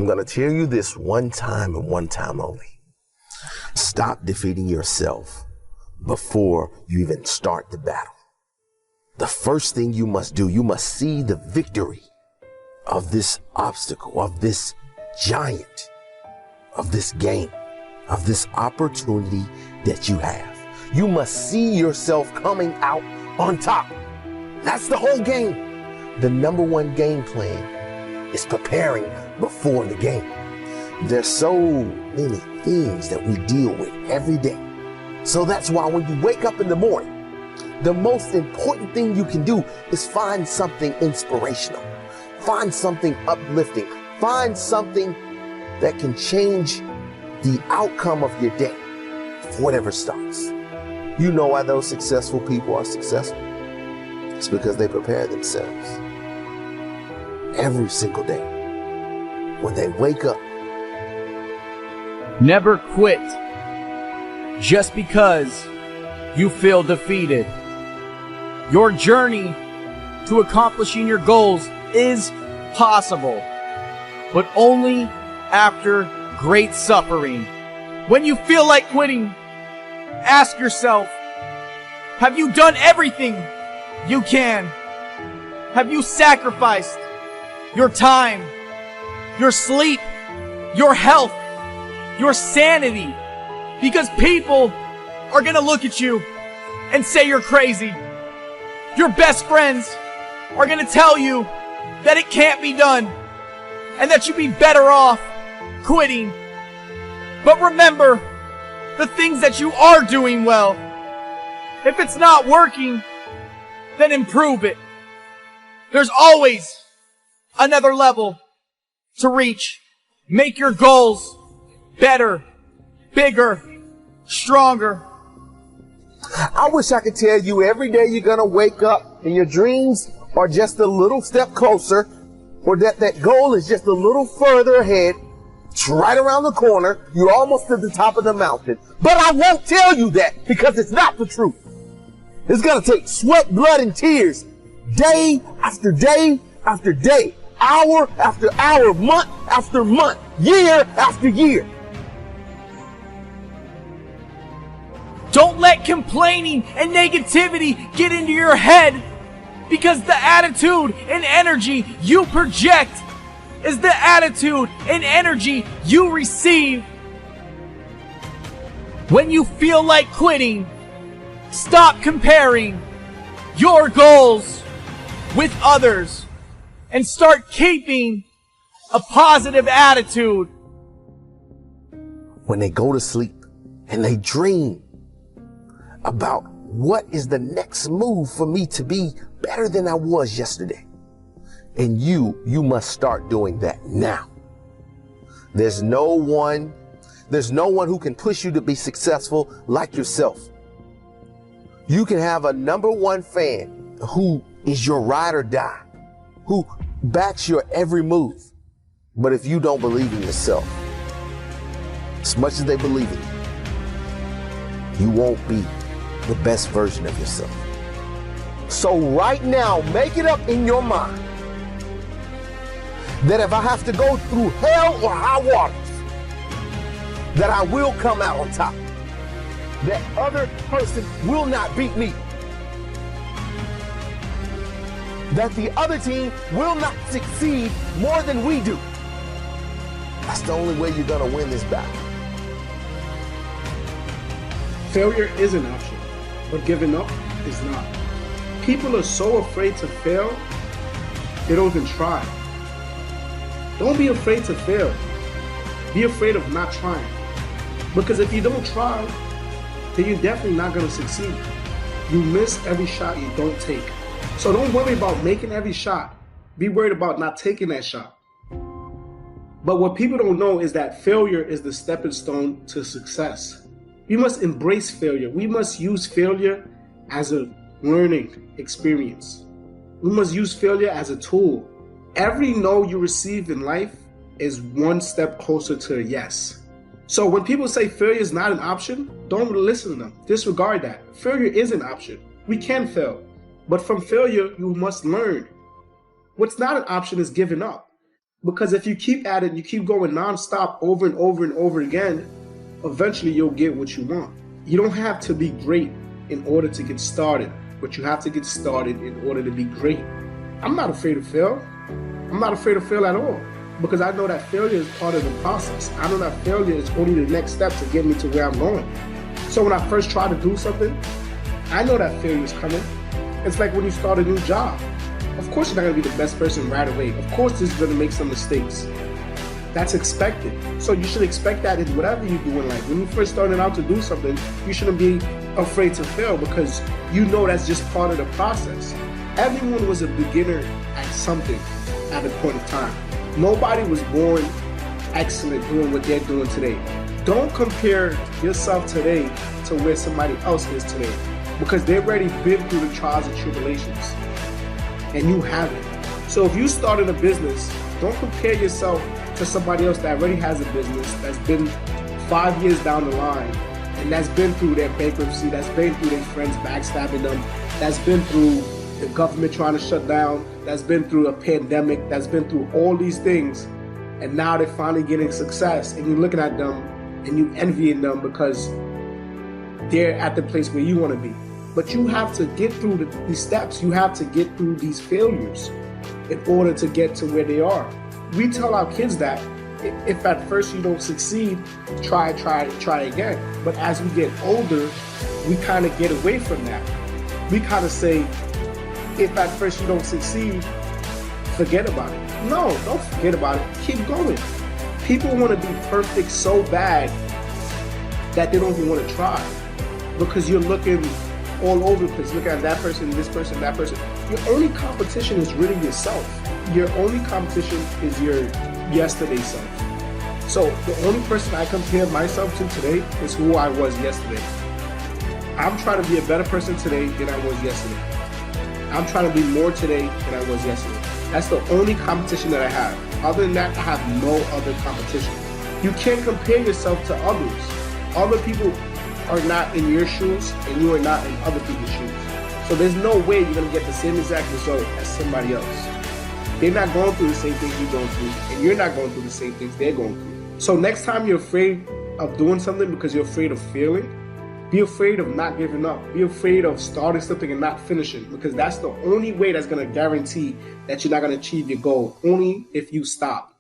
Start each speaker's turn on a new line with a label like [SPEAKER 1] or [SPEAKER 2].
[SPEAKER 1] I'm going to tell you this one time and one time only. Stop defeating yourself before you even start the battle. The first thing you must do, you must see the victory of this obstacle, of this giant, of this game, of this opportunity that you have. You must see yourself coming out on top. That's the whole game. The number one game plan is preparing before the game. There's so many things that we deal with every day. So that's why when you wake up in the morning, the most important thing you can do is find something inspirational. Find something uplifting. Find something that can change the outcome of your day before it ever starts. You know why those successful people are successful? It's because they prepare themselves every single day. When they wake up,
[SPEAKER 2] never quit just because you feel defeated. Your journey to accomplishing your goals is possible, but only after great suffering. When you feel like quitting, ask yourself, have you done everything you can? Have you sacrificed your time, your sleep, your health, your sanity? Because people are gonna look at you and say you're crazy. Your best friends are gonna tell you that it can't be done and that you'd be better off quitting. But remember the things that you are doing well. If it's not working, then improve it. There's always another level to reach. Make your goals better, bigger, stronger.
[SPEAKER 1] I wish I could tell you every day you're going to wake up and your dreams are just a little step closer, or that goal is just a little further ahead. It's right around the corner. You're almost at the top of the mountain. But I won't tell you that because it's not the truth. It's going to take sweat, blood, and tears day after day after day, hour after hour, month after month, year after year.
[SPEAKER 2] Don't let complaining and negativity get into your head, because the attitude and energy you project is the attitude and energy you receive. When you feel like quitting, stop comparing your goals with others and start keeping a positive attitude.
[SPEAKER 1] When they go to sleep and they dream about what is the next move for me to be better than I was yesterday. And you must start doing that now. There's no one who can push you to be successful like yourself. You can have a number one fan who is your ride or die, who backs your every move. But if you don't believe in yourself, as much as they believe in you, you won't be the best version of yourself. So right now, make it up in your mind that if I have to go through hell or high waters, that I will come out on top. That other person will not beat me. That the other team will not succeed more than we do. That's the only way you're gonna win this battle.
[SPEAKER 3] Failure is an option, but giving up is not. People are so afraid to fail, they don't even try. Don't be afraid to fail. Be afraid of not trying. Because if you don't try, then you're definitely not going to succeed. You miss every shot you don't take. So don't worry about making every shot. Be worried about not taking that shot. But what people don't know is that failure is the stepping stone to success. We must embrace failure. We must use failure as a learning experience. We must use failure as a tool. Every no you receive in life is one step closer to a yes. So when people say failure is not an option, don't listen to them. Disregard that. Failure is an option. We can fail. But from failure, you must learn. What's not an option is giving up. Because if you keep at it, you keep going nonstop over and over and over again, eventually you'll get what you want. You don't have to be great in order to get started, but you have to get started in order to be great. I'm not afraid to fail. I'm not afraid to fail at all, because I know that failure is part of the process. I know that failure is only the next step to get me to where I'm going. So when I first try to do something, I know that failure is coming. It's like when you start a new job. Of course you're not going to be the best person right away. Of course this is going to make some mistakes. That's expected. So you should expect that in whatever you do in life. When you first started out to do something, you shouldn't be afraid to fail, because you know that's just part of the process. Everyone was a beginner at something at a point of time. Nobody was born excellent doing what they're doing today. Don't compare yourself today to where somebody else is today, because they've already been through the trials and tribulations and you haven't. So if you started a business, don't compare yourself to somebody else that already has a business, that's been 5 years down the line, and that's been through their bankruptcy, that's been through their friends backstabbing them, that's been through the government trying to shut down, that's been through a pandemic, that's been through all these things, and now they're finally getting success, and you're looking at them and you envying them because they're at the place where you want to be. But you have to get through these steps. You have to get through these failures in order to get to where they are. We tell our kids that if at first you don't succeed, try again. But as we get older, we kind of get away from that. We kind of say, if at first you don't succeed, forget about it. No, don't forget about it. Keep going. People want to be perfect so bad that they don't even want to try, because you're looking all over the place. Look at that person, this person, that person. Your only competition is really yourself. Your only competition is your yesterday self. So the only person I compare myself to today is who I was yesterday. I'm trying to be a better person today than I was yesterday. I'm trying to be more today than I was yesterday. That's the only competition that I have. Other than that, I have no other competition. You can't compare yourself to others. Other people are not in your shoes, and you are not in other people's shoes. So there's no way you're going to get the same exact result as somebody else. They're not going through the same things you're going through, and you're not going through the same things they're going through. So next time you're afraid of doing something because you're afraid of failing, be afraid of not giving up. Be afraid of starting something and not finishing, because that's the only way that's going to guarantee that you're not going to achieve your goal, only if you stop.